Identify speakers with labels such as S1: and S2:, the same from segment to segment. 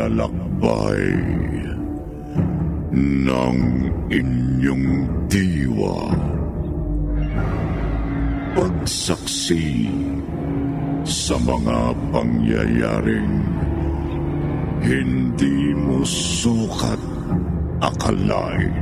S1: paglalakbay ng inyong diwa. Pagsaksi sa mga pangyayaring hindi mo sukat akalain.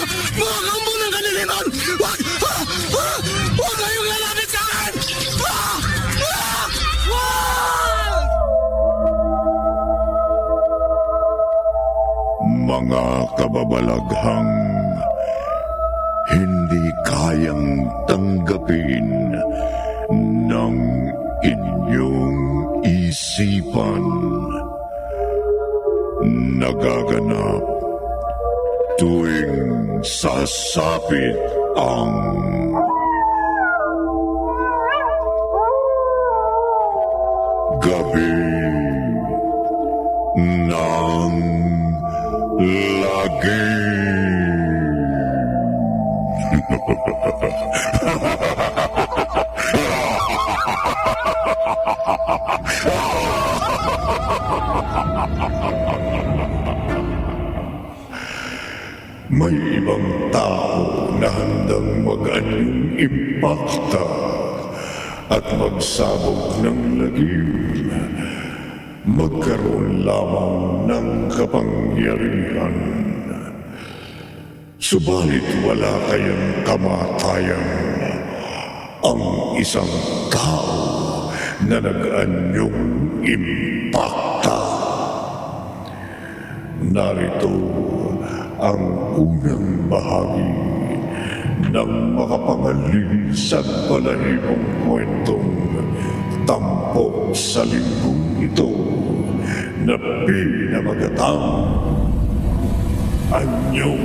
S2: Mga kampo ng kaniliman! Huwag kayong lalapit sa akin!
S1: Mga kababalaghang hindi kayang tanggapin ng inyong isipan. Nagaganap tuwing sasapit ang gabi ng lagi. May ibang tao na handang mag-anyong impakta at magsabog ng lagim. Magkaroon lamang ng kapangyarihan. Subalit wala kayang kamatayan ang isang tao na nag-anyong impakta. Narito ang unang bahagi ng makapangalis at balahibong kwentong tampok sa linggong ito na pinamagatang Anyong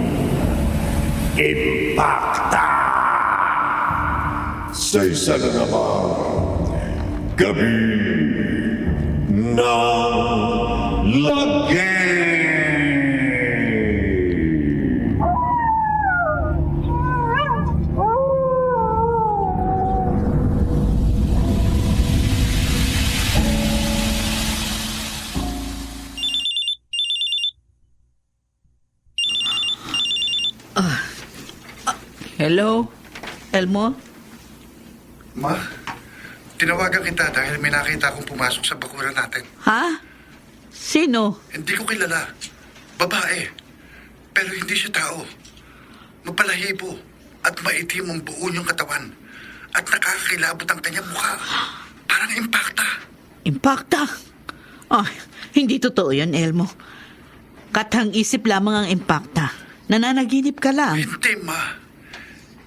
S1: Impakta. Sa isa na naman, gabi ng lagi.
S3: Hello? Elmo?
S4: Ma, tinawagan kita dahil may nakita akong pumasok sa bakuran natin.
S3: Ha? Sino?
S4: Hindi ko kilala. Babae. Pero hindi siya tao. Mapalahibo at maitim ang buo niyang katawan. At nakakakilabot ang kanyang mukha. Parang impakta.
S3: Impakta? Oh, hindi totoo yun, Elmo. Katang isip lamang ang impakta. Nananaginip ka lang.
S4: Hindi, ma.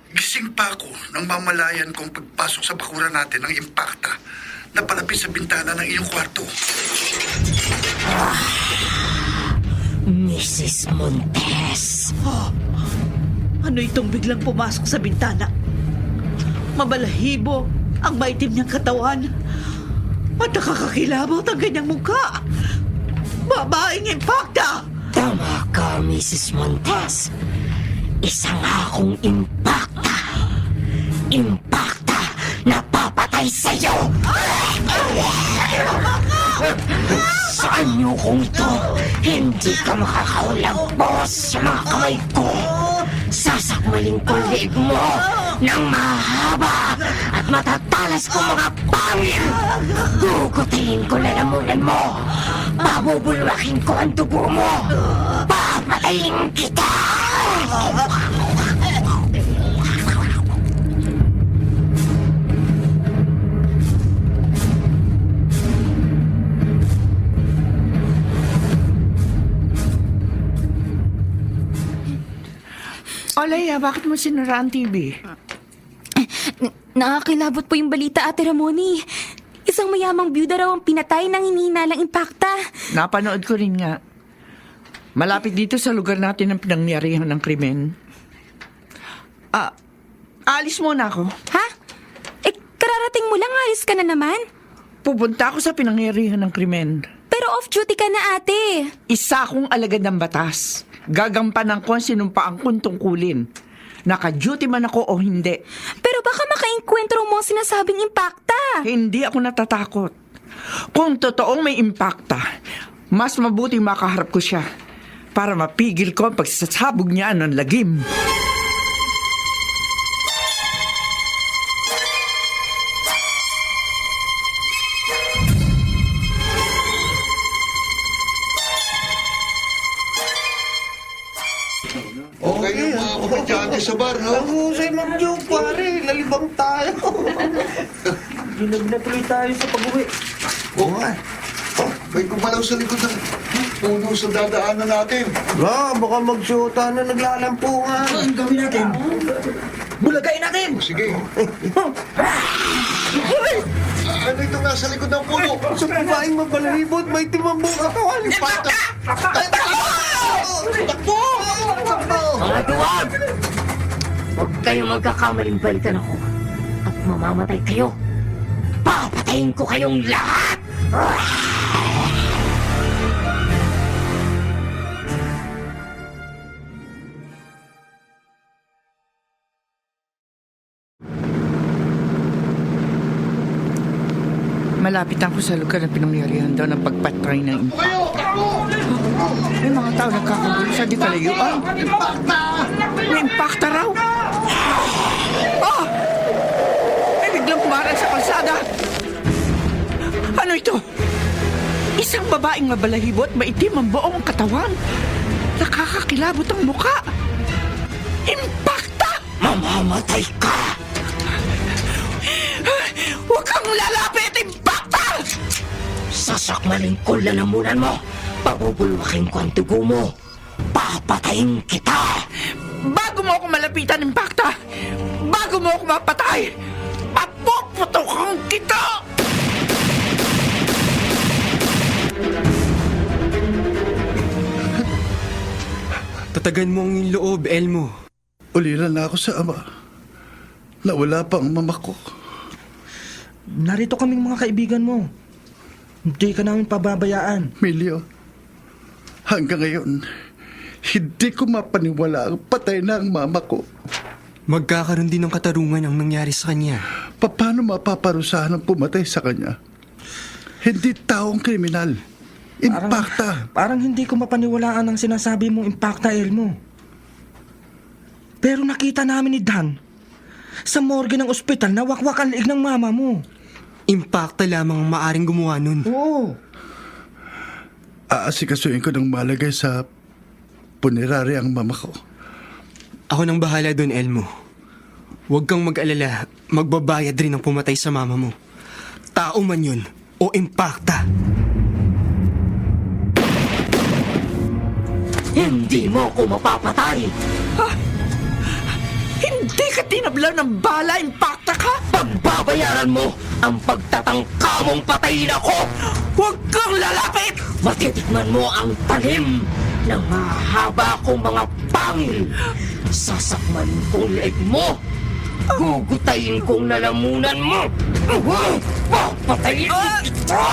S4: Gising pa ako nang mamalayan kong pagpasok sa bakuran natin ng impakta na palapit sa bintana ng iyong kwarto.
S5: Mrs. Montes.
S3: Oh, ano itong biglang pumasok sa bintana? Mabalahibo ang maitim niyang katawan at nakakakilabot ang kanyang mukha. Babaeng impakta!
S5: Tama ka, Mrs. Montes. Isa nga akong impakta. Impakta na papatay sa'yo! Sa anyo kong ito, hindi ka makakaulagpos sa mga kamay ko. Sasakmalin ko liig mo ng mahaba at matatalas ko mga pangil. Gugutayin ko lalamunan mo. Pabubulwakin ko ang dugo mo. Papatayin kita!
S3: Alaya, bakit mo sinara ang TV?
S6: Nakakilabot po yung balita, Ate Ramoni. Isang mayamang byuda raw ang pinatay ng hinihinalang impakta.
S3: Napanood ko rin nga. Malapit dito sa lugar natin ang pinangyarihan ng krimen. Alis muna ako.
S6: Ha? Kararating mo lang, alis ka na naman.
S3: Pupunta ako sa pinangyarihan ng krimen.
S6: Pero off-duty ka na, ate.
S3: Isa akong alagad ng batas. Gagampanan ko ang sinumpaan kong tungkulin. Naka-duty man ako o hindi.
S6: Pero baka makainkwentro mo ang sinasabing impakta.
S3: Hindi ako natatakot. Kung totoong may impakta, mas mabuting makaharap ko siya para mapigil ko ang pagsasabog niya ng lagim.
S1: Okay yung mga komedyante sa bar, no?
S7: Ang husay, Ma'am Jo, pare. Nalibang tayo. Ginag na tuloy tayo sa pag-uwi.
S1: Oo nga. Oh, may gumalaw sa likod ng puno sa dadaanan natin.
S7: Baka magsyota na naglalampungan. Ang gawin natin? Bulagain natin!
S1: Sige. Ano itong nasa likod ng puno?
S7: Sa babaeng mabalaribot, may timang buka kawan. Ipata! Takbo!
S5: Mga duwag! Huwag kayong magkakamaling balikan ako at mamamatay kayo. Papatayin ko kayong lahat!
S3: Malapit ako sa lugar na pinangyarihan daw ng pagpatray ng impakta. May mga tao nagkakagulo sa di kalayuan. May impakta raw! May biglang kumarang sa kalsada! Ano ito? Isang babaeng mabalahibot, maitim ang buong katawan. Nakakakilabot ang muka. Impakta!
S5: Mamamatay ka!
S3: Huwag kang lalapit! Impakta!
S5: Sasakmalin ko lalamunan mo! Pabubulwakin ko ang dugo mo! Papatayin kita!
S3: Bago mo ako malapitan, Impakta! Bago mo ako mapatay! Papuputokan kita!
S8: Tatagan mo ang iyong loob, Elmo.
S1: Ulilan na ako sa ama. Nawala pa ang mama ko.
S7: Narito kaming mga kaibigan mo. Hindi ka namin pababayaan.
S1: Milyo, hanggang ngayon, hindi ko mapaniwala ang patay na ang mama ko.
S8: Magkakaroon din ng katarungan ang nangyari sa kanya.
S1: Paano mapaparusahan ang pumatay sa kanya? Hindi taong kriminal. Impakta.
S7: Parang hindi ko mapaniwalaan ang sinasabi mong impakta, Elmo. Pero nakita namin ni Dan sa morgue ng ospital na wakwak ang liig ng mama mo.
S8: Impakta lamang ang maaring gumawa nun.
S7: Oo.
S1: Aasikasuin ko ng malagay sa punerarya ang mama ko.
S8: Ako nang bahala doon, Elmo. Huwag kang mag-alala. Magbabayad rin ang pumatay sa mama mo. Tao man yun o impakta.
S5: Hindi mo ko mapapatay!
S3: Hindi ka tinablaw ng bala, Impakta ka!
S5: Pagbabayaran mo ang pagtatangka mong patayin ako!
S3: Huwag kang lalapit!
S5: Matitikman mo ang talim ng mahaba kong mga pangil. Sasakman kong leeg mo. Gugutayin kong lalamunan mo. Papatayin kita!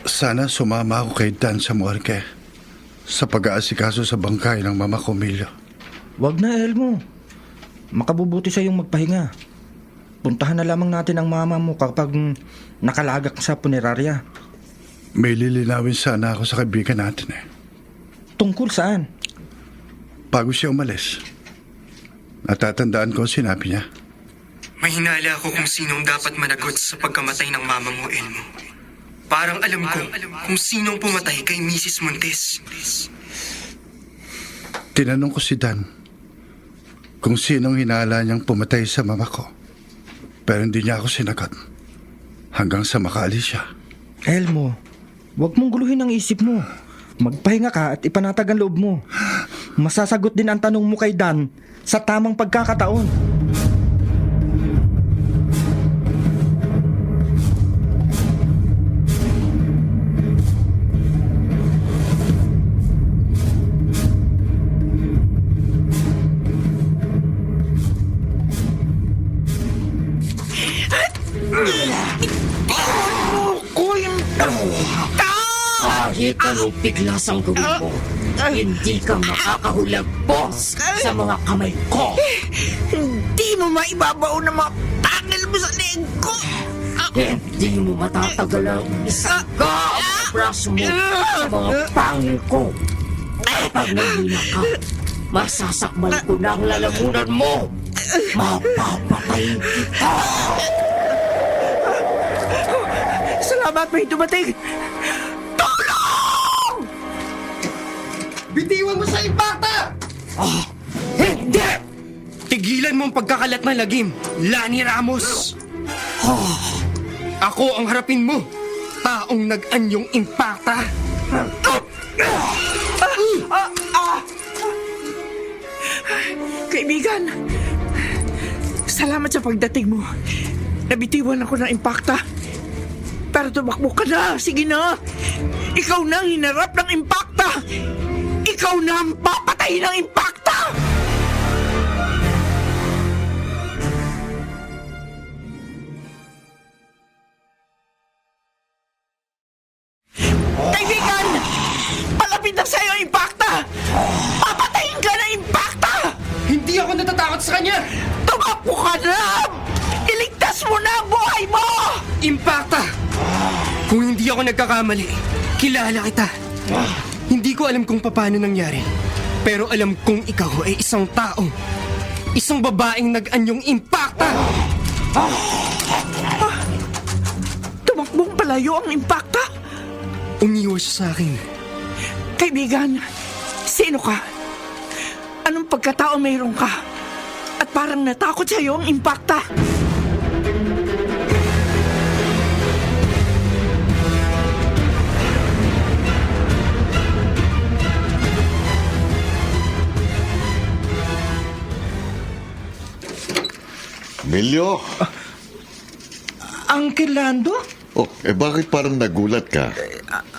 S1: Sana sumama ako kay Dan sa morgue sa pag-aasikaso sa bangkay ng mama ko, Milyo.
S7: Wag na, Elmo. Makabubuti sa iyong magpahinga. Puntahan na lamang natin ang mama mo kapag nakalagak sa punerarya.
S1: May lilinawin sana ako sa kaibigan natin eh.
S7: Tungkol saan?
S1: Bago siya umalis, natatandaan ko ang sinabi niya.
S8: May hinala ako kung sinong dapat managot sa pagkamatay ng mama mo, Elmo. Parang alam ko kung sinong pumatay kay Mrs. Montes.
S1: Tinanong ko si Dan kung sinong hinala niyang pumatay sa mama ko. Pero hindi niya ako sinagot hanggang sa makaalis siya.
S7: Elmo, wag mong guluhin ang isip mo. Magpahinga ka at ipanatag ang loob mo. Masasagot din ang tanong mo kay Dan sa tamang pagkakataon.
S5: Kahit anong piglas ang gawin mo, hindi ka makakahulagpos sa mga kamay ko.
S3: Hindi mo maibabaw ng mga pangil mo sa leeg ko!
S5: Hindi mo matatagal ang isang ang braso mo sa mga pangil ko. Kapag nahina ka, masasakmal ko na ang lalamunan mo. Mapapatayin kita.
S3: Salamat, may dumating! Tulong!
S8: Bitiwan mo sa impakta!
S5: Hindi!
S8: Tigilan mo ang pagkakalat ng lagim, Lani Ramos! Ako ang harapin mo, taong nag-anyong impakta!
S3: Kaibigan, salamat sa pagdating mo. Nabitiwan ako ng impakta. Pero tumakbo ka na. Sige na. Ikaw na ang hinarap ng impakta. Ikaw na ang papatay ng impakta. Kaibigan! Palapit na sa'yo ang impakta! Papatayin ka ng impakta!
S8: Hindi ako natatakot sa kanya!
S3: Tumakbo ka na! Iligtas mo na ang buhay mo!
S8: Impakta! Kung hindi ako nagkakamali, kilala kita. Hindi ko alam kung paano nangyari. Pero alam kong ikaw ay isang tao. Isang babaeng nag-anyong impakta!
S3: Tumakbong palayo ang impakta?
S8: Umiwas siya sa akin.
S3: Kaibigan, sino ka? Anong pagkatao mayroon ka? At parang natakot sa'yo ang impakta.
S9: Emilio?
S7: Uncle Lando?
S9: Oh, bakit parang nagulat ka?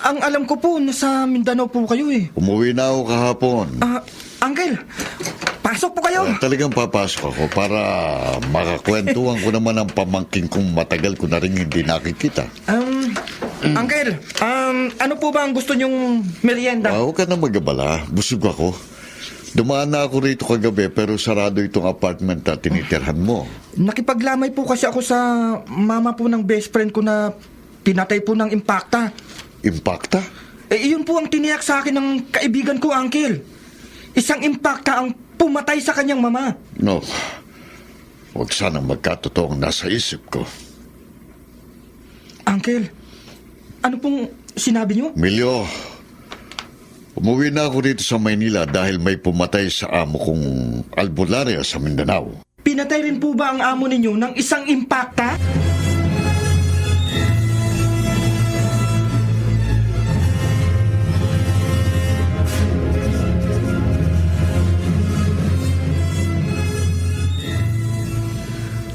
S7: Ang alam ko po, nasa Mindanao po kayo eh.
S9: Umuwi na ako kahapon.
S7: Uncle, pasok po kayo.
S9: Talagang papasok ako para makakwentuhan ko naman ang pamangking kong matagal ko na rin hindi nakikita.
S7: Uncle, ano po ba ang gusto nyong merienda?
S9: Huwag ka na magabala. Busog ako. Dumaan na ako rito kagabi pero sarado itong apartment na tinitirhan mo.
S7: Nakipaglamay po kasi ako sa mama po ng best friend ko na pinatay po ng impakta.
S9: Impakta?
S7: Iyon po ang tiniyak sa akin ng kaibigan ko, Uncle. Isang impakta ang pumatay sa kanyang mama.
S9: No. Huwag sanang magkatotoong nasa isip ko.
S7: Uncle, ano pong sinabi niyo?
S9: Emilio, umuwi na ako dito sa Maynila dahil may pumatay sa amo kong albularya sa Mindanao.
S7: Pinatay rin po ba ang amo ninyo ng isang impakta?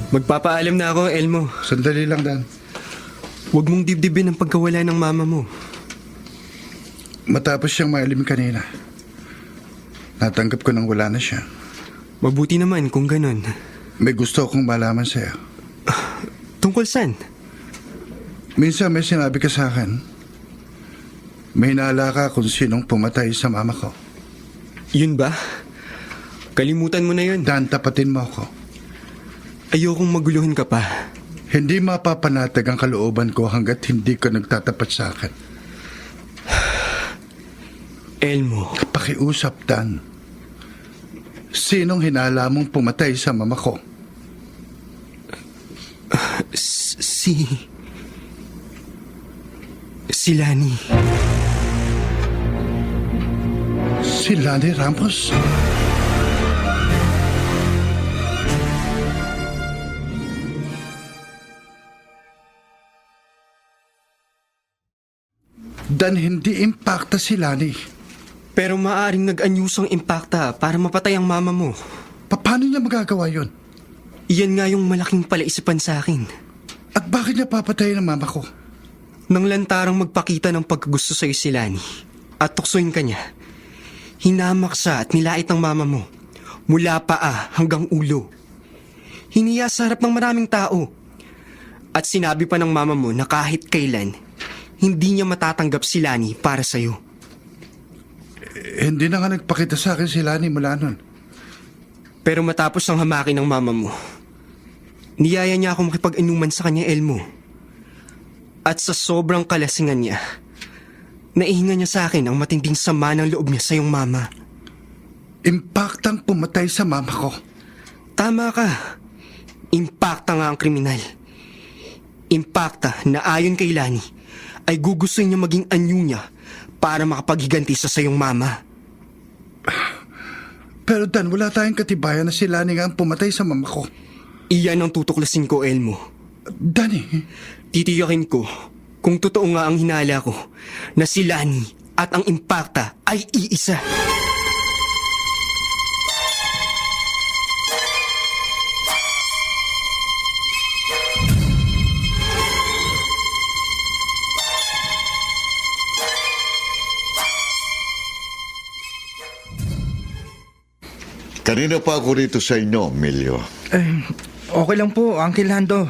S8: Magpapaalam na ako, Elmo.
S1: Sandali lang, Dan.
S8: Huwag mong dibdibin ang pagkawala ng mama mo.
S1: Matapos siyang mailim kanina, natanggap ko nang wala na siya.
S8: Mabuti naman kung ganon.
S1: May gusto akong malaman sa'yo.
S8: Tungkol saan?
S1: Minsan may sinabi ka sa akin, may hinala ka kung sinong pumatay sa mama ko.
S8: Yun ba? Kalimutan mo na yun.
S1: Dan, tapatin mo ako.
S8: Ayokong maguluhin ka pa.
S1: Hindi mapapanatag ang kalooban ko hanggat hindi ka nagtatapat sa akin.
S8: Elmo.
S1: Pakiusap, Dan. Sinong hinala mong pumatay sa mama ko?
S8: Si Lani.
S1: Si Lani Ramos? Dan hindi impacta si Lani.
S8: Pero maaring nag-anyusang impacta para mapatay ang mama mo.
S1: Paano niya magagawa yun?
S8: Iyan nga yung malaking palaisipan sa akin.
S1: At bakit niya papatayin ang mama ko?
S8: Nang lantarang magpakita ng pagkagusto sa'yo si Lani at tuksoin ka niya, hinamak siya at nilait ng mama mo mula paa hanggang ulo. Hiniya sa harap ng maraming tao. At sinabi pa ng mama mo na kahit kailan, hindi niya matatanggap si Lani para sa'yo.
S1: Hindi na nga nagpakita sa akin si Lani mula nun.
S8: Pero matapos ang hamakin ng mama mo, niyaya niya ako makipag-inuman sa kanya, Elmo. At sa sobrang kalasingan niya, naihinga niya sa akin ang matinding sama ng loob niya sa iyong mama.
S1: Impactang pumatay sa mama ko.
S8: Tama ka. Impacta nga ang kriminal. Impacta na ayon kay Lani ay gugustuhin niya maging anyo niya para makapaghiganti sa sayong mama.
S1: Pero Dan, wala tayong katibayan na si Lani nga ang pumatay sa mama ko.
S8: Iyan ang tutuklasin ko, Elmo.
S1: Danny,
S8: Titiyakin ko kung totoo nga ang hinala ko na si Lani at ang impacta ay iisa.
S9: Kanina pa ako rito sa inyo, Emilio.
S7: Okay lang po, Uncle Lando.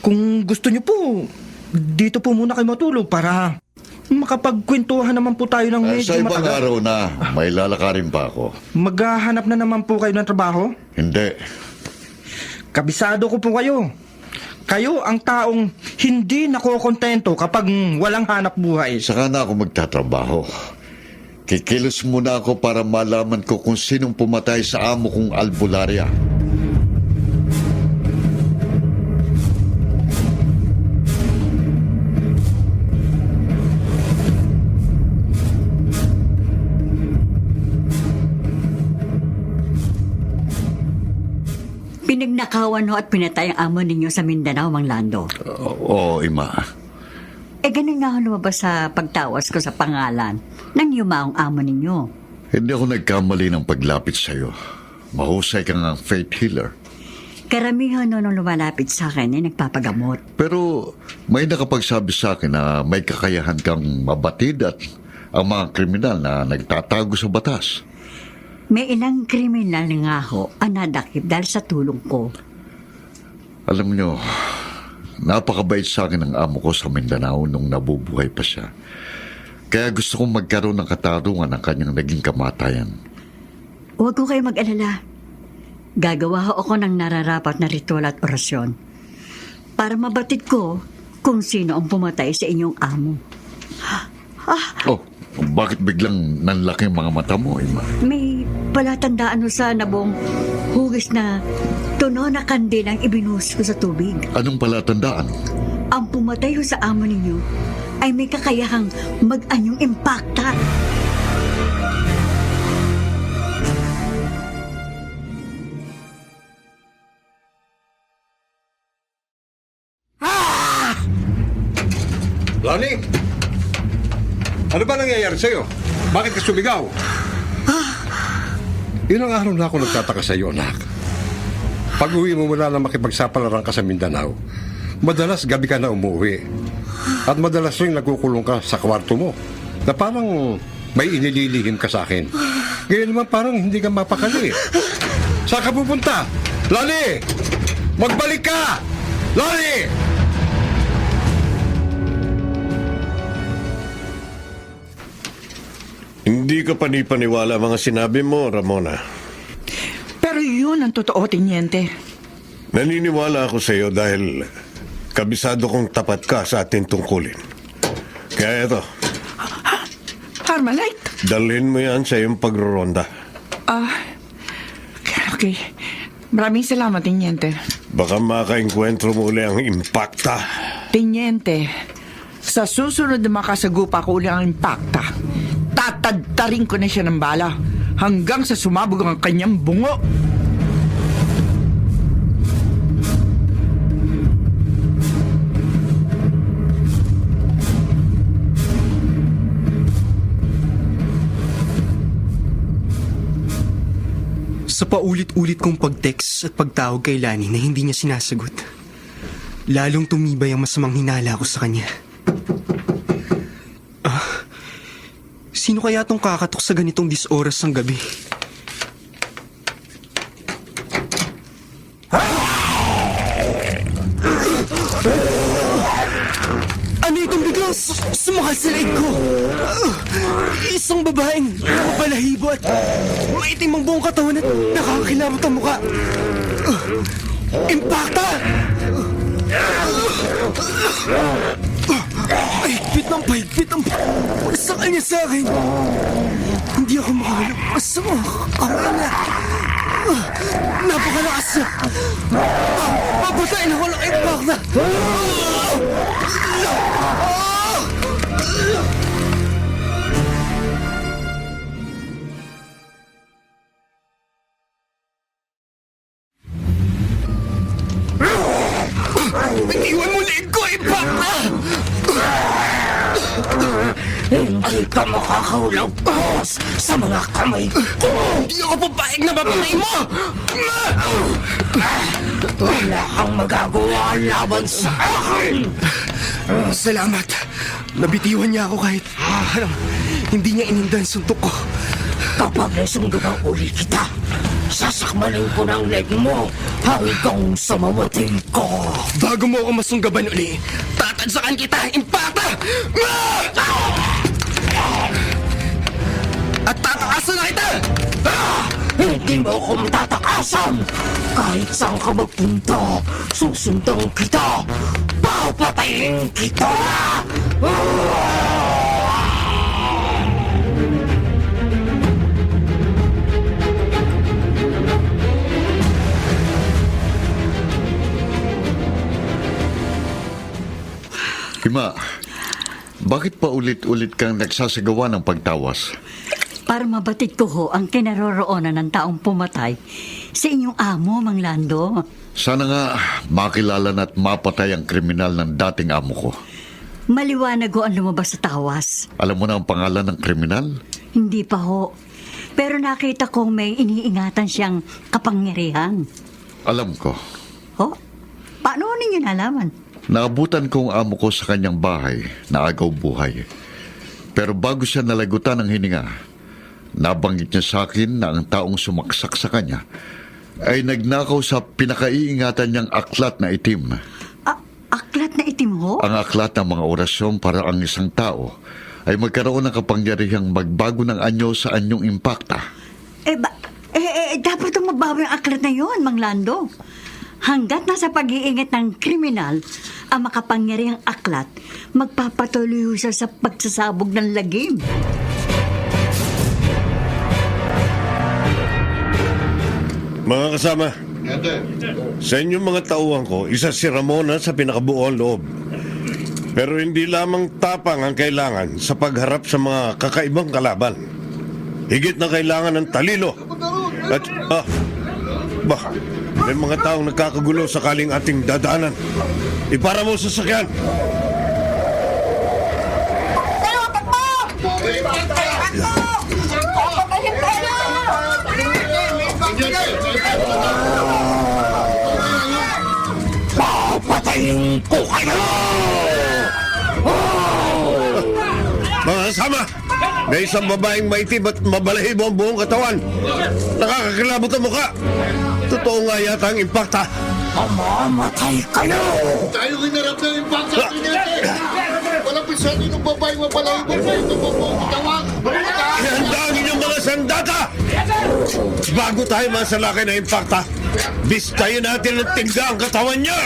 S7: Kung gusto niyo po, dito po muna kayo matulog para makapagkwentuhan naman po tayo ng
S9: Sa
S7: medyo
S9: ibang
S7: matagal.
S9: araw na, may lalakarin pa ako.
S7: Maghahanap na naman po kayo ng trabaho?
S9: Hindi.
S7: Kabisado ko po kayo. Kayo ang taong hindi nakokontento kapag walang hanap buhay.
S9: Saka na ako magtatrabaho. Kikilos muna ako para malaman ko kung sinong pumatay sa amo kong albularya.
S10: Pinagnakawan ho at pinatay ang amo ninyo sa Mindanao, Mang Lando.
S9: Oo, Ima.
S10: Ganun nga ho lumabas sa pagtawas ko sa pangalan ng yumaong amo ninyo.
S9: Hindi ako nagkamali ng paglapit sa'yo. Mahusay kang ang faith healer.
S10: Karamihan nung lumalapit sa akin ay nagpapagamot.
S9: Pero may nakapagsabi sa akin na may kakayahan kang mabatid at ang mga kriminal na nagtatago sa batas.
S10: May ilang kriminal nga ho ang nadakip dahil sa tulong ko.
S9: Alam nyo, napakabait sa akin ang amo ko sa Mindanao nung nabubuhay pa siya. Kaya gusto kong magkaroon ng katarungan ng kanyang naging kamatayan.
S10: Huwag ko kayo mag-alala. Gagawa ho ako ng nararapat na ritual at orasyon para mabatid ko kung sino ang pumatay sa inyong amo.
S9: Oh, bakit biglang nanlaki ang mga mata mo, Ima?
S10: May palatandaan ho sa nabong hugis na tuno na kandilang ibinuhos ko sa tubig.
S9: Anong palatandaan?
S10: Ang pumatay ho sa amo ninyo ay may kakayahang mag-anyong impacta.
S11: Lani! Ano ba nangyayari sa'yo? Bakit ka sumigaw? Ilang araw na ako nagtataka sa'yo, anak. Pag-uwi mo mula na makipagsapalaran ka sa Mindanao, madalas gabi ka na umuwi. At madalas rin nagkukulong ka sa kwarto mo na parang may inililihim ka sa akin. Ngayon naman parang hindi ka mapakali. Saan ka pupunta? Lani! Magbalik ka! Lani!
S12: Hindi ka panipaniwala mga sinabi mo, Ramona.
S3: Pero yun ang totoo, Tiniente.
S12: Naniniwala ako sa iyo dahil kabisado kong tapat ka sa ating tungkulin. Kaya ito,
S3: Carmelite?
S12: dalhin mo yan sa iyong pagroronda.
S3: Okay. Maraming salamat, Tiniente.
S12: Baka makaengkwentro mo uli ang impacta.
S3: Tiniente, sa susunod na makasagupa ko uli ang impacta, tatadtarin ko na siya ng bala hanggang sa sumabog ang kanyang bungo.
S8: Sa paulit-ulit kong pag-text at pagtawag kay Lani na hindi niya sinasagot, lalong tumibay ang masamang hinala ko sa kanya. Sino kaya tong kakatok sa ganitong disoras ng gabi? Ano itong biglang sumakal sa leg ko? Isang babaeng balahibo at maitim ang buong katawan at nakakakilabot ang mukha. Impacta! Pahigpit ang sakal niya sa akin. Hindi ako makalabas sa mga kawan na. Napakalakas niya. Papatayin ako ng impacta. Iwan mo liig ko, impacta!
S5: Hindi ka makakahulagpos sa mga kamay ko!
S8: Hindi ako papayag na mapatay mo!
S5: Wala kang magagawa laban sa akin!
S8: Salamat. Nabitiwan niya ako kahit hindi niya ininda ang suntok ko.
S5: Kapag nasundugan uli kita, sasakmalin ko ng leg mo hanggang sa mamatay ko!
S8: Bago mo ako masunggaban uli, tatadsakan kita, impacta! At tatakasan na kita!
S5: Hindi mo ako matatakasan! Kahit saan ka magpunta, susundan kita! Papatayin kita!
S9: Hima, bakit pa ulit-ulit kang nagsasagawa ng pagtawas?
S10: Para mabatid ko ho ang kinaroroonan ng taong pumatay sa inyong amo, Mang Lando.
S9: Sana nga makilala at mapatay ang kriminal ng dating amo ko.
S10: Maliwanag ho ang lumabas sa tawas.
S9: Alam mo na ang pangalan ng kriminal?
S10: Hindi pa ho. Pero nakita kong may iniingatan siyang kapangyarihan.
S9: Alam ko.
S10: Ho? Paano ninyo nalaman?
S9: Naabutan ko ang amo ko sa kanyang bahay na agaw buhay. Pero bago siya nalagutan ng hininga, nabanggit niya sa akin na ang taong sumaksak sa kanya ay nagnakaw sa pinakaiingatan niyang aklat na itim.
S10: Aklat na itim ho?
S9: Ang aklat ng mga orasyon para ang isang tao ay magkaroon ng kapangyarihang magbago ng anyo sa anyong impacta.
S10: Dapat mabawi ang aklat na yon, Mang Lando. Hanggat nasa pag-iingat ng kriminal ang makapangyarihang aklat, magpapatuloy siya sa pagsasabog ng lagim.
S12: Mga kasama, sa inyong mga tauhan ko, isa si Ramona sa pinakabuong loob. Pero hindi lamang tapang ang kailangan sa pagharap sa mga kakaibang kalaban. Higit na kailangan ng talino. At, may mga taong nagkakagulo sakaling ating dadaanan. Ipara mo sa sakyan.
S5: Papatayin ko kayo!
S12: Mga kasama, may isang babaeng maitim at mabalahibo ang buong katawan. Nakakakilabot ang mukha. Totoo nga yata ang impacta.
S5: Mamamatay kayo!
S2: Tayo hinarap ng impact sa atin natin. Walang pisati ng babae mapalahibong na ito mo po. Tawag!
S12: Ihanda ang inyong mga sandata! Bago tayo masalakay na impacta, bistayin natin ang tingga ang katawan niya!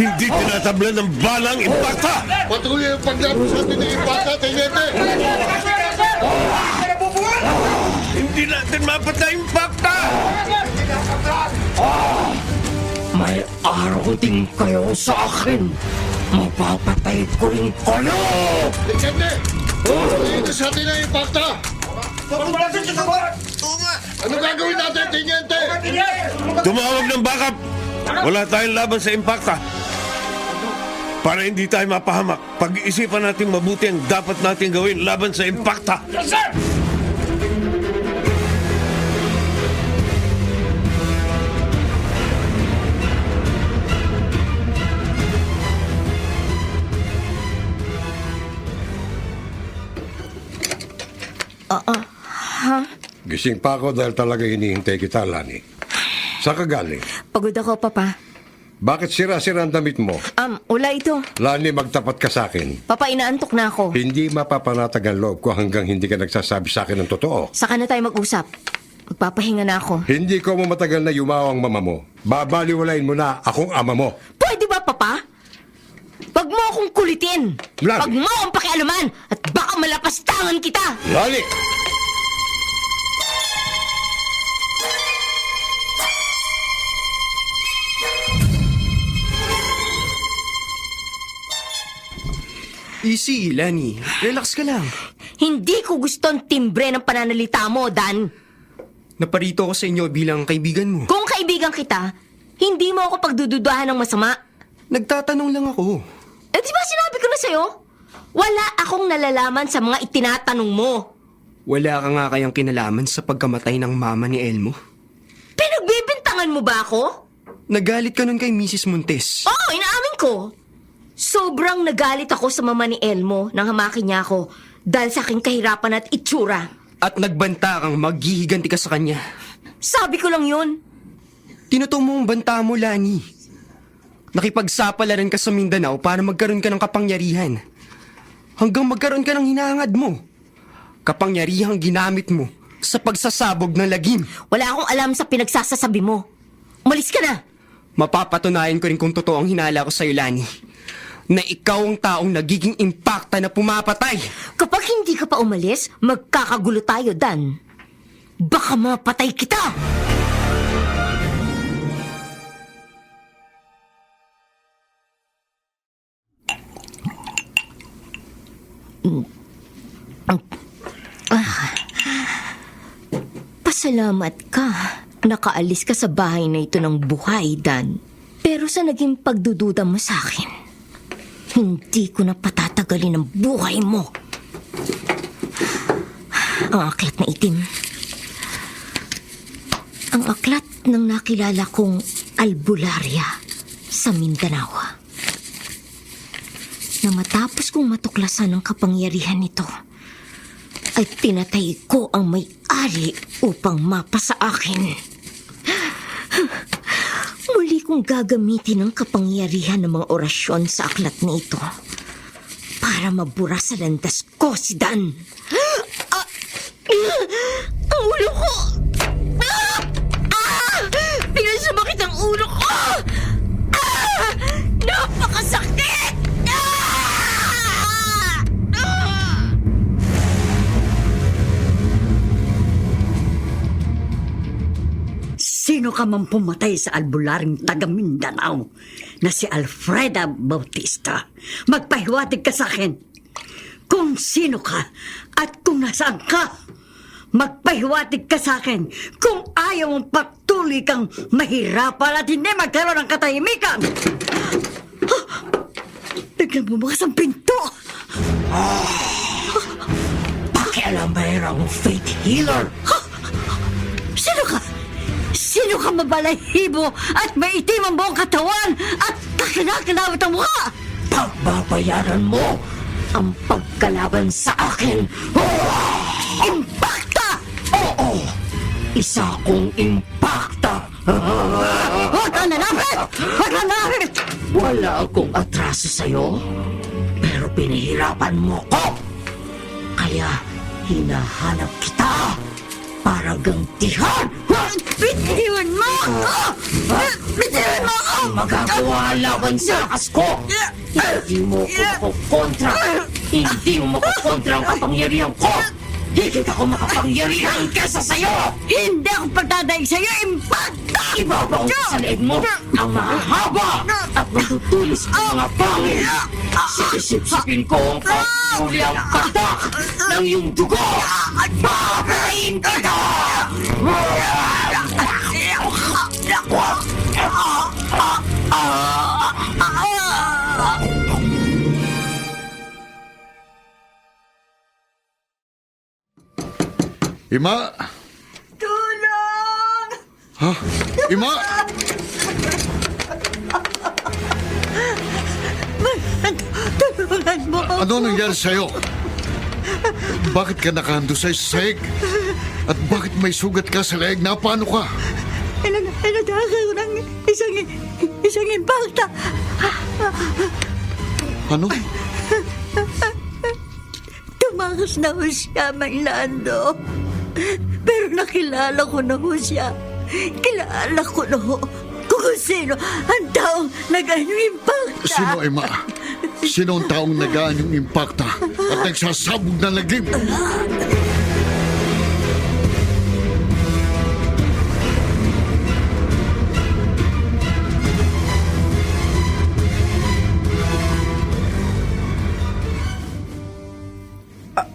S12: Hindi tinatablan ng balang impacta!
S2: Patuloy ang paglapos natin ng impact sa atin natin.
S12: Hindi natin mapatay impacta!
S5: May araw din kayo sa akin. Mapapatay ko rin kayo!
S2: Dikende! Patuloy sa atin ang impacta.
S3: Oo nga!
S2: Ano gagawin natin, Teniente?
S12: Tumawag ng backup! Wala tayong laban sa Impacta. Para hindi tayo mapahamak, pag-iisipan natin mabuti ang dapat natin gawin laban sa Impacta. Yes, sir!
S11: Gising pa ako dahil talaga hinihintay kita, Lani. Saan ka galing?
S5: Pagod ako, Papa.
S11: Bakit sira-sira ang damit mo?
S5: Wala ito.
S11: Lani, magtapat ka sa akin.
S5: Papa, inaantok na ako.
S11: Hindi mapapanatag ang loob ko hanggang hindi ka nagsasabi sa akin ng totoo.
S5: Saka na tayo mag-usap. Magpapahinga na ako.
S11: Hindi ko matagal na yumaw ang mama mo. Babaliwalain mo na akong ama mo.
S5: Pwede ba, Papa? Wag mo akong kulitin.
S11: Lani!
S5: Wag mo akong pakialaman. At baka malapastangan kita.
S11: Lani!
S8: Easy, Lani. Relax ka lang.
S5: Hindi ko gusto ang timbre ng pananalita mo, Dan.
S8: Naparito ako sa inyo bilang kaibigan mo.
S5: Kung kaibigan kita, hindi mo ako pagdududahan ng masama.
S8: Nagtatanong lang ako.
S5: Di ba sinabi ko na sa'yo? Wala akong nalalaman sa mga itinatanong mo.
S8: Wala ka nga kayang kinalaman sa pagkamatay ng mama ni Elmo?
S5: Pinagbibintangan mo ba ako?
S8: Nagalit ka nun kay Mrs. Montes.
S5: Oo, inaamin ko. Sobrang nagalit ako sa mama ni Elmo nang hamakin niya ako dahil sa aking kahirapan at itsura.
S8: At nagbanta kang maghihiganti ka sa kanya.
S5: Sabi ko lang yun.
S8: Tinutong mo ang banta mo, Lani. Nakipagsapalaran ka sa Mindanao para magkaroon ka ng kapangyarihan. Hanggang magkaroon ka ng hinahangad mo. Kapangyarihang ginamit mo sa pagsasabog ng lagim.
S5: Wala akong alam sa pinagsasasabi mo. Umalis ka na.
S8: Mapapatunayan ko rin kung totoo ang hinala ko sa'yo, Lani. Na ikaw ang taong nagiging impacta na pumapatay.
S5: Kapag hindi ka pa umalis, magkakagulo tayo, Dan. Baka mapatay kita! Pasalamat ka. Nakaalis ka sa bahay na ito ng buhay, Dan. Pero sa naging pagdududa mo sa akin, hindi ko na patatagalin ang buhay mo. Ang aklat na itim. Ang aklat ng nakilala kong albularya sa Mindanao. Na matapos kong matuklasan ang kapangyarihan nito, ay pinatay ko ang may-ari upang mapasa akin. Muli kong gagamitin ang kapangyarihan ng mga orasyon sa aklat na ito para mabura sa landas ko si Dan. Ang ulo ko! Biglang sumakit ang ulo ko! Napakasakit!
S10: Sino ka man pumatay sa albularing taga Mindanao na si Alfreda Bautista? Magpahiwatig ka sa akin kung sino ka at kung nasaan ka. Magpahiwatig ka sa akin kung ayaw mong patuloy kang mahirapan at hindi magkaroon ng katahimikan. Biglang bumakas ang pinto.
S5: Pakialam mayroong faith healer.
S10: Sino ka? Sino ka mabalahibo at maitim ang buong katawan at kakinakinawit ang mukha?
S5: Pagbabayaran mo ang pagkalaban sa akin.
S10: Impacta!
S5: Oo, isa kong impacta.
S10: Huwag ka nanapit! Huwag ka nanapit!
S5: Wala akong atraso sa'yo, pero pinahirapan mo ko. Kaya hinahanap kita para gantihan.
S10: Bitiwan mo ako! Bitiwan mo ako!
S5: Magagawa laban sa lakas ko. Hindi mo ko makukontra. Hindi mo makukontra ang kapangyarihan ko. Higit ako makapangyarihan kesa sa'yo.
S10: Hindi ako pagdadaig sa'yo! Impacta!
S5: Ibabaw sa leeg mo ang mahahaba at natutulis ang mga pangil. Sisip-sipin ko ang pangkulang katak ng iyong dugo at paparayin kita!
S9: Ima!
S10: Tulong!
S9: Ha? Ima!
S10: Tulungan mo!
S9: Ano nangyari sa'yo? Bakit ka nakahando sa sahig? At bakit may sugat ka sa leeg? Na paano ka?
S10: Inatake ko ng isang impakta.
S9: Ano?
S10: Tumakas na ho siya, Maylando. Pero nakilala ko na ho siya. Kilala ko na ho kung sino ang taong nag-anyong impakta.
S9: Sino, Ima? Sino ang taong nagaan yung impakta at nagsasabog na lagim?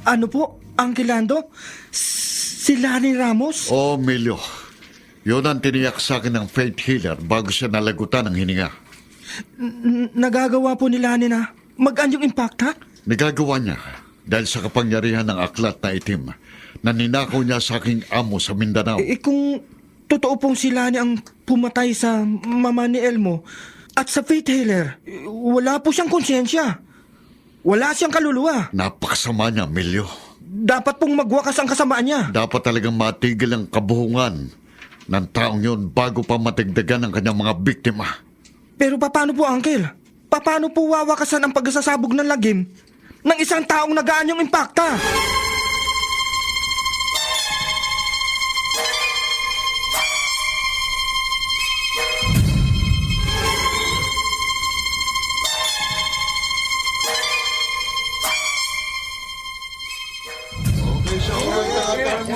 S7: Ano po, Uncle Lando? Si Lani Ramos?
S9: Oh, Emilio. Yun ang tiniyak sa akin ng faith healer bago siya nalagutan ng hininga.
S7: Nagagawa po ni Lani na mag-anyong impakta?
S9: Nagagawa niya dahil sa kapangyarihan ng aklat na itim na ninakaw niya sa aking amo sa Mindanao.
S7: Kung totoo pong si Lani ang pumatay sa mama ni Elmo at sa faith healer, wala po siyang konsyensya. Wala siyang kaluluwa.
S9: Napakasama niya, Emilio.
S7: Dapat pong magwakas ang kasamaan niya.
S9: Dapat talagang matigil ang kabuhungan ng taong yun bago pa matigdagan ang kanyang mga biktima.
S7: Pero paano po, Uncle? Paano po wawakasan ang pagsasabog ng lagim ng isang taong nagaan yung impakta?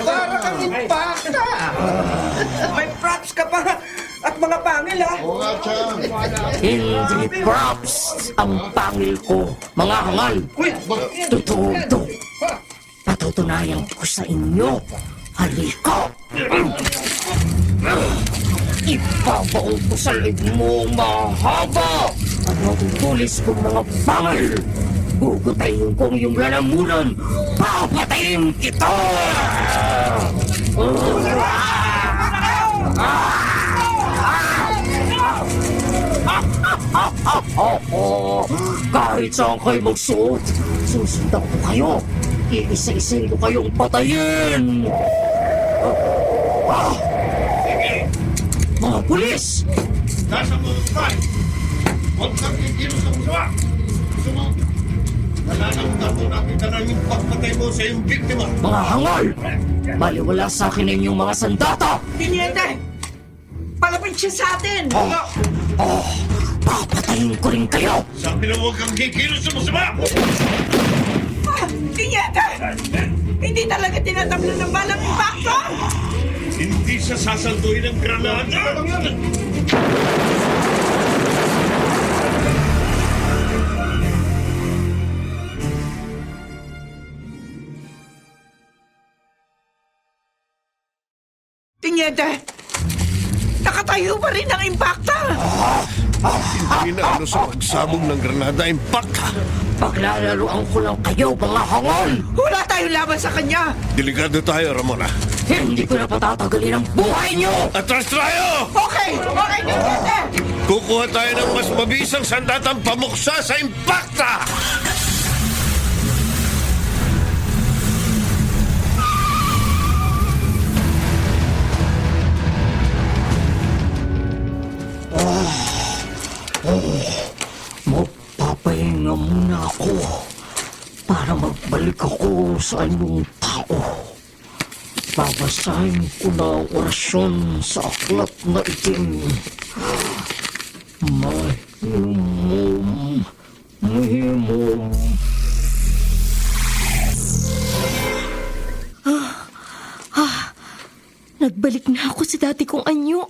S3: Para kang impakta! May props ka pa at mga pangil, ha?
S5: Hindi props ang pangil ko, mga hangal. Totoo ito. Patutunayan ko sa inyo. Halika. Ipabaon ko sa leg mo mahaba at matutulis kong mga pangil. Gugutayin kong yung lalamunan. Papatayin kita! Kahit saan kayo magsuot, susundan ko kayo. Iisa-isain ko kayong patayin. Mga pulis!
S2: Nasa mo, Fry! Huwag kang kikilos sa musawa! Gusto mo? Nalalamunan po natin na lang yung pagpatay mo sa iyong biktima!
S5: Mga hangal! Baliwala sa akin ang inyong mga sandata!
S3: Tiniente! Palapit siya sa atin!
S5: Papatayin ko rin kayo!
S2: Sabi na huwag kang kikilos sa musawa!
S3: Tiniente! Hindi talaga tinatablan ng balang impakto!
S2: Hindi siya sasalduhin ng granada!
S3: Tiniente! Nakatayo pa rin ang impakta!
S12: Hindi na ano sa pagsabog ng granada impakta.
S5: Paglalaroan ko lang kayo, mga hangal!
S3: Wala tayong laban sa kanya!
S12: Delikado tayo, Ramona.
S5: Hindi ko na patatagalin ang buhay niyo!
S12: Atras tayo!
S3: Okay! Okay, Tiniente!
S12: Kukuha tayo ng mas mabisang sandatang pamuksa sa impakta!
S5: Magpapahinga muna ako para magbalik ako sa inyong tao. Babasahin ko na ang orasyon sa aklat na itim. Mahimom, mahimom.
S6: Nagbalik na ako sa dati kong anyo.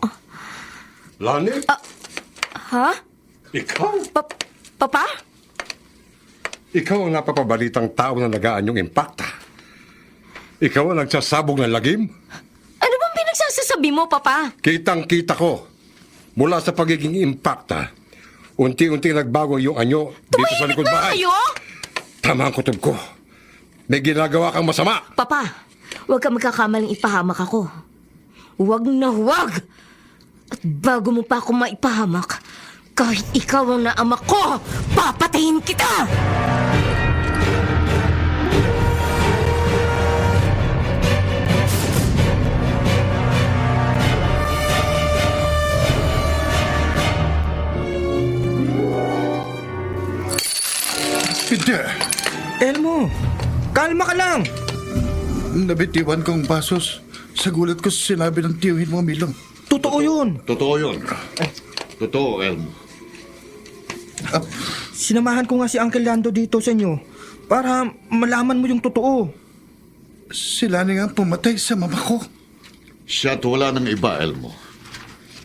S11: Lani?
S6: Ha?
S11: Ikaw?
S6: Papa?
S11: Ikaw ang napapabalitang tao na nagaan yung impacta. Ikaw ang nagsasabog ng lagim?
S6: Ano bang pinagsasasabi mo, Papa?
S11: Kitang-kita ko. Mula sa pagiging impacta, unti-unti nagbago yung anyo dito sa likod bahay.
S6: Kayo?
S11: Tama ang kutob ko. May ginagawa kang masama.
S6: Papa, huwag ka magkakamaling ipahamak ako. Huwag na huwag! At bago mo pa ako maipahamak, kahit ikaw ang naama ko, papatayin kita!
S1: Hindi.
S7: Elmo, kalma ka lang.
S1: Nabitiwan kong basos. Sa gulat ko sinabi ng tiyuhin mo, Milong.
S7: Totoo yun.
S9: Totoo yun. Totoo, Elmo.
S7: Sinamahan ko nga si Uncle Lando dito sa inyo para malaman mo yung totoo.
S1: Sila na nga pumatay sa mama ko.
S9: Siya at wala ng iba, Elmo.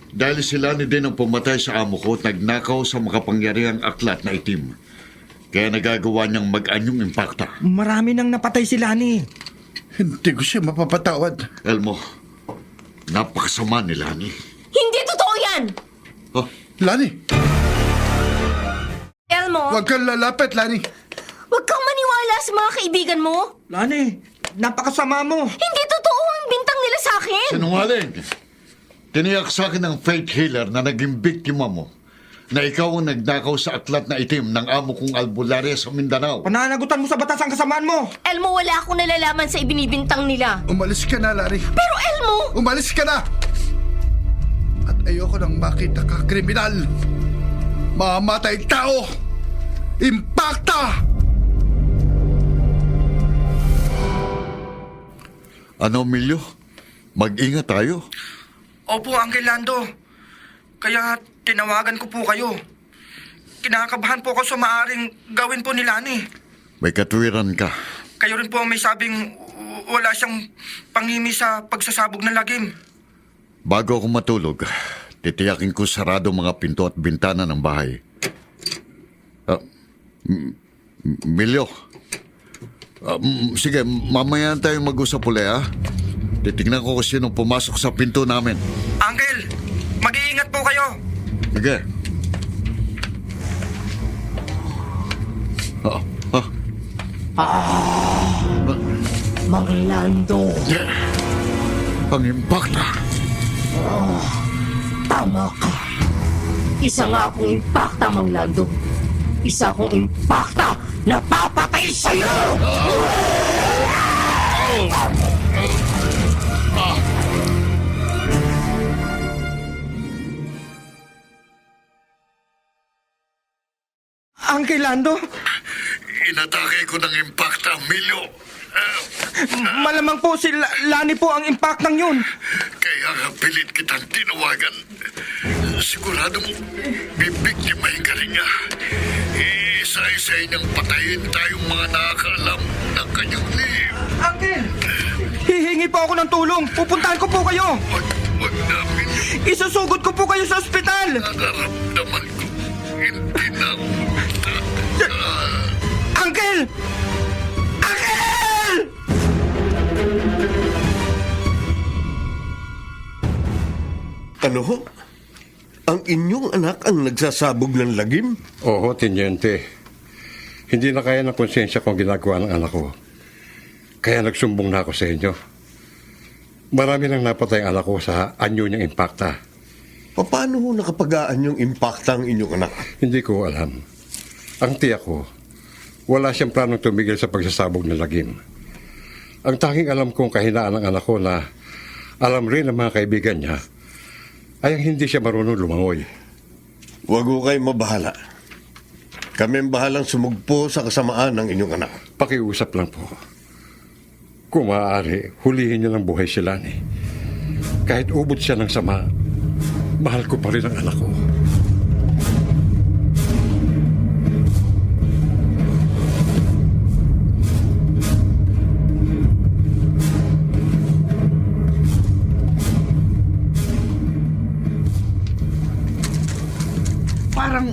S9: Dahil sila ni din ang pumatay sa amo ko at nagnakaw sa makapangyarihang aklat na itim. Kaya nagagawa niyang mag-anyong impacta.
S7: Marami nang napatay si Lani.
S1: Hindi ko siya mapapatawad.
S9: Elmo, napakasama ni Lani.
S6: Hindi totoo yan!
S9: Oh,
S1: Lani,
S6: Elmo,
S1: huwag kang lalapit, Lani.
S6: huwag kang maniwala sa mga kaibigan mo.
S7: Lani, napakasama mo.
S6: Hindi totoo ang bintang nila sa akin.
S9: sinungaling! Tiniyak sa akin ng faith healer na naging biktima mo na ikaw ang nagnakaw sa aklat na itim ng amo kong albularya sa Mindanao.
S7: Pananagutan mo sa batas ang kasamaan mo.
S6: Elmo, wala akong nalalaman sa ibinibintang nila.
S1: Umalis ka na, Lani.
S6: Pero Elmo!
S1: Umalis ka na! At ayoko nang makita ka kriminal. Mamatay tao! Impacta!
S9: Ano, Emilio? Mag-ingat tayo.
S7: Opo, Uncle Lando. Kaya tinawagan ko po kayo. Kinakabahan po ako sa maaring gawin po ni Lani.
S9: May katwiran ka.
S7: Kayo rin po ang may sabing wala siyang panghimi sa pagsasabog ng lagim.
S9: Bago ako matulog, titiyakin ko sarado mga pinto at bintana ng bahay. Emilio, sige, mamaya na tayo mag-usap ulit, ha? Titignan ko kung sino pumasok sa pinto namin.
S7: Uncle, mag-iingat po kayo.
S9: Sige.
S5: Mang Lando,
S9: Ang impacta.
S5: tama ka. Isa nga akong impacta, Mang Lando. Isa akong impacta na papatay sa'yo!
S7: Uncle Lando,
S9: Inatake ko ng impacta, Emilio.
S7: malamang po si Lani po ang impact ng yun.
S9: Kaya nga pilit kitang tinawagan. Sigurado mo, bibiktimahin ka rin niya. Isa-isa niyang patayin tayong mga nakakaalam ng kanyang lihim.
S7: Uncle, hihingi po ako ng tulong. Pupuntahan ko po kayo.
S9: Wag namin
S7: Isusugod ko po kayo sa ospital.
S9: nararamdaman ko. Hindi na ako magtata.
S7: Uncle! Uncle!
S12: Ano ho? Ang inyong anak ang nagsasabog ng lagim?
S11: Oo, Tiniente. Hindi na kaya ng konsensya kung ginagawa ng anak ko. Kaya nagsumbong na ako sa inyo. Marami nang napatay ang anak ko sa anyo niyang impacta.
S12: Paano ho nakapagaan yung impacta ang inyong anak?
S11: Hindi ko alam. Ang tiyak ko, wala siyang planong tumigil sa pagsasabog ng lagim. Ang tanging alam kong kahinaan ng anak ko na alam rin ng mga kaibigan niya ay ang hindi siya marunong lumangoy.
S12: Huwag ho kayo mabahala. Kami ang bahalang sumugpo sa kasamaan ng inyong anak.
S11: Pakiusap lang po. Kung maaari, hulihin niyo ng buhay si Lani. Kahit ubod siya ng sama, mahal ko pa rin ang anak ko.
S3: Parang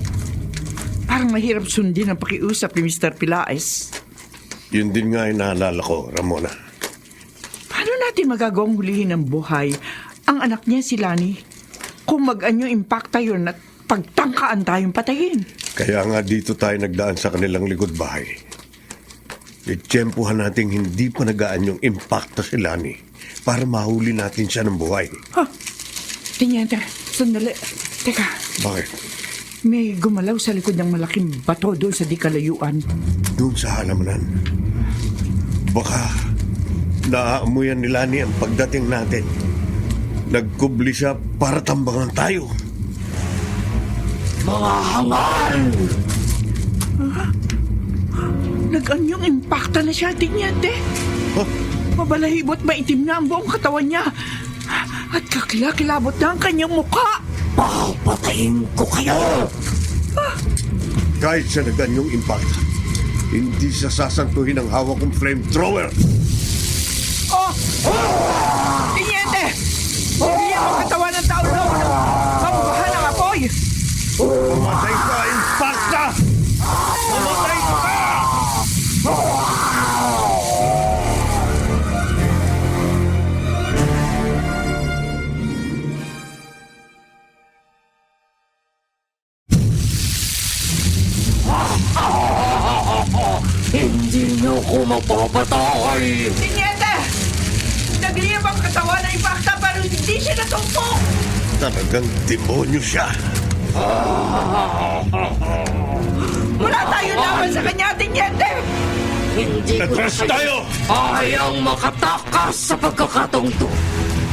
S3: Parang mahirap sundin ang pakiusap ni Mr. Pilaes.
S12: Yun din nga ay naalala ko, Ramona.
S3: Paano natin magagawang hulihin ng buhay ang anak niya si Lani kung mag-anyo impacta yun at pagtangkaan tayong patayin?
S12: Kaya nga dito tayo nagdaan sa kanilang likod bahay. Itsyempohan natin hindi pa nagaan yung impacta si Lani para mahuli natin siya ng buhay.
S3: Ha? Tiniente, sandali. Teka,
S12: Bakit?
S3: may gumalaw sa likod ng malaking bato doon sa di kalayuan.
S12: Doon sa halamanan. Baka naaamuyan ni Lani ang pagdating natin. Nagkubli siya para tambangan tayo.
S5: Mga hangal!
S3: Nag-anyong impacta na siya, Tiniente.
S12: Huh?
S3: Mabalahibot maitim na ang buong katawan niya. At kakilakilabot na ang kanyang mukha.
S5: Papatayin ko kayo!
S12: Kahit siya naganyong impact, hindi siya sasantuhin ng hawak kong flamethrower.
S3: Oh! Tiniente! Hindi ang katawan ng tao na mabubahan ng apoy!
S12: Mamatay ka, impacta! Mamatay ka!
S5: Hindi niyo ko mapapatay!
S3: Tiniente! Nagliyab ang katawan ng impacta pero hindi siya natumpok!
S12: Talagang demonyo siya.
S3: Wala tayong laban sa kanya, Tiniente!
S5: Hindi ko
S12: Atras tayo!
S5: kayang makatakas sa pagkakataong to.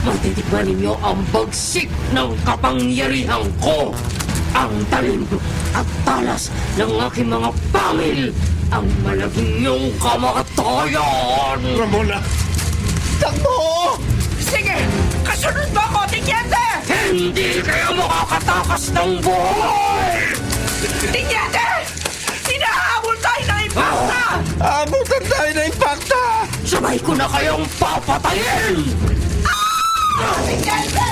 S5: Matitikman ninyo ang bagsik ng kapangyarihan ko. Ang talim at talas ng aking mga pangil ang malaging niyong kamatayan.
S12: Ramona!
S3: Takbo! Sige! Kasunod mo ako, Tiniente!
S5: Hindi kayo makakatakas ng buhay!
S3: Tiniente! Hinahabol tayo ng impacta!
S12: Abutan tayo na impacta!
S5: Sabay ko na kayong papatayin!
S3: Tiniente!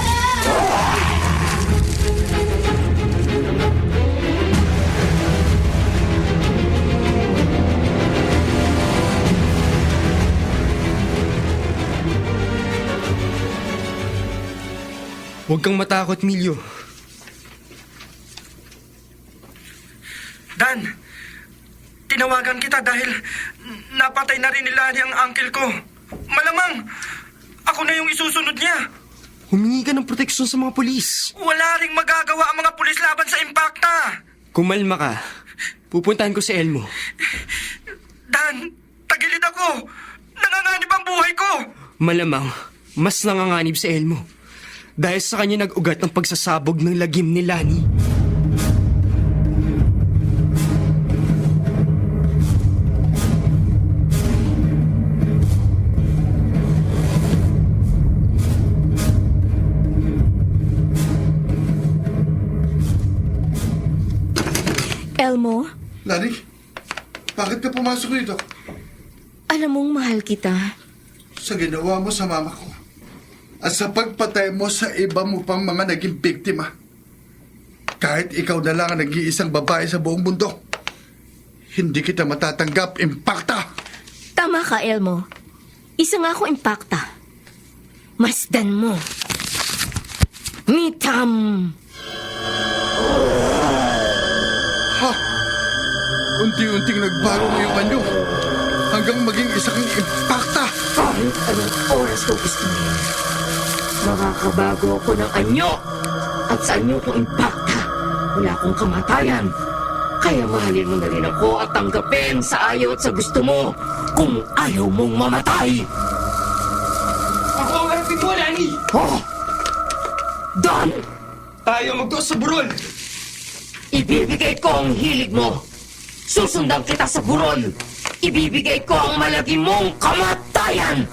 S8: Huwag kang matakot, Milyo.
S7: Dan, tinawagan kita dahil napatay na rin ni Lani ang uncle ko. Malamang, ako na yung isusunod niya.
S8: Humingi ka ng proteksyon sa mga pulis.
S7: Wala ring magagawa ang mga pulis laban sa impacta.
S8: Kumalma ka. Pupuntahan ko si Elmo.
S7: Dan, tagilid ako. Nanganganib ang buhay ko.
S8: Malamang, mas nanganganib si Elmo. Dahil sa kanya nag-ugat ng pagsasabog ng lagim ni Lani.
S6: Elmo,
S1: Lani, bakit ka pumasok dito?
S6: alam mong mahal kita.
S1: Sa ginawa mo sa mama ko. At sa pagpatay mo sa iba mo pang mga naging biktima. Kahit ikaw na lang ang nag-iisang babae sa buong mundo. Hindi kita matatanggap, impacta!
S6: Tama ka, Elmo. Isa nga ako impacta. Masdan mo. Mitam!
S1: Ha? Unti-unting nagbago mo yung anyo. Hanggang maging isa kang impacta.
S5: Kahit anong oras ko gusto niyo, makakabago ako ng anyo. At sa anyo kong impacta, wala akong kamatayan. Kaya mahalin mo na rin ako at tanggapin sa ayaw at sa gusto mo kung ayaw mong mamatay.
S8: Ako ang harapin mo, Lani!
S5: Oh! Don!
S8: Tayo magtuos sa burol!
S5: Ibibigay ko ang hilig mo. Susundan kita sa burol. Ibibigay ko ang malagi mong kamatayan.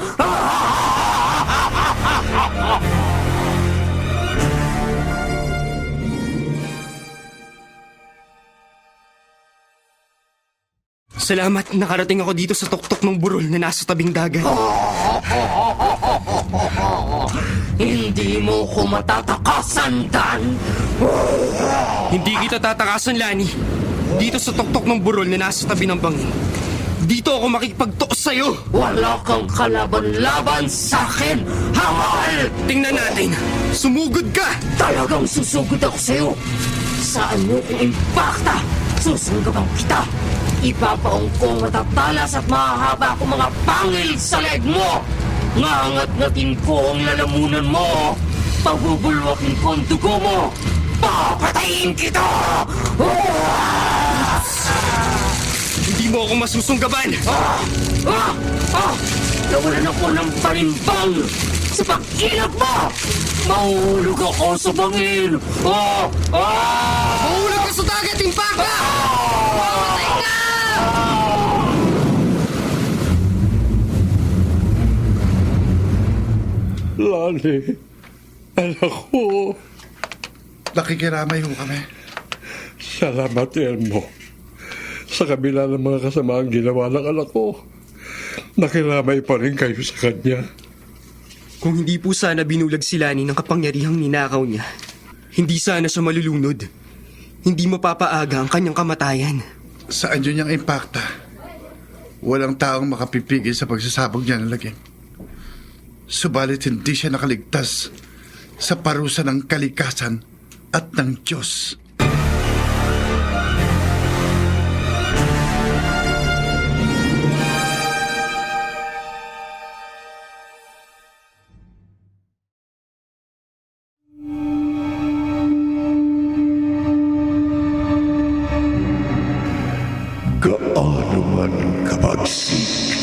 S8: Salamat, nakarating ako dito sa tuktok ng burol na nasa tabing dagat.
S5: Hindi mo ko matatakasan, Dan.
S8: Hindi kita tatakasan, Lani. dito sa tuktok ng burol na nasa tabi ng bangin. Dito ako makikipagtuos sa'yo!
S5: Wala kang kalaban-laban sa akin, hangal!
S8: Tingnan natin! Sumugod ka!
S5: Talagang susugod ako sa'yo! Saan mo kong impakta? Susunggaban kita! Ipapaong kong matatalas at mahahaba akong mga pangil sa leg mo! Ngangat-ngatin ko ang lalamunan mo! Pabubulwakin ko ang dugo mo! Papatayin kita!
S8: Hindi mo ako masusunggaban!
S5: Nawalan ako ng panimbang sa pag-ilap mo! Mahulog ako sa bangin!
S8: Mahulog ka sa dagat, Impaka! Mamatay ka!
S11: Lani, anak ko,
S1: Nakikiramay ho kami.
S11: salamat Elmo. Sa kabila ng mga kasamaang ginawa ng anak ko, nakiramay pa rin kayo sa kanya.
S8: Kung hindi po sana binulag si Lani ng kapangyarihang ninakaw niya, hindi sana siya malulunod. Hindi mapapaaga ang kanyang kamatayan.
S1: Sa anyo niyang impakta, walang taong makapipigil sa pagsasabog niya ng lagim. Subalit hindi siya nakaligtas sa parusa ng kalikasan at ng Diyos.
S2: Gaano man kabagsik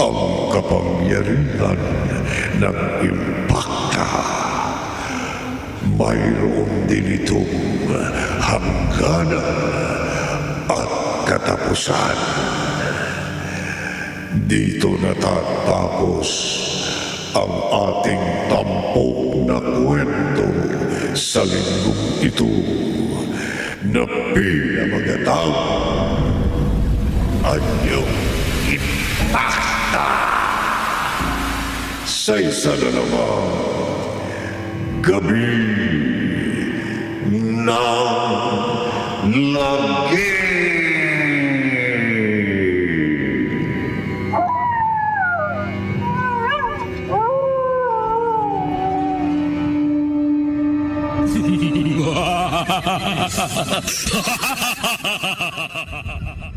S2: ang kapangyarihan ng impakta, mayroon din itong hangganan at katapusan. Dito natatapos ang ating tampok na kwento sa linggong ito na pinamagatang Anyong Impakta. Sa isa na namang gabi ng lagi.
S13: Ha ha ha ha ha!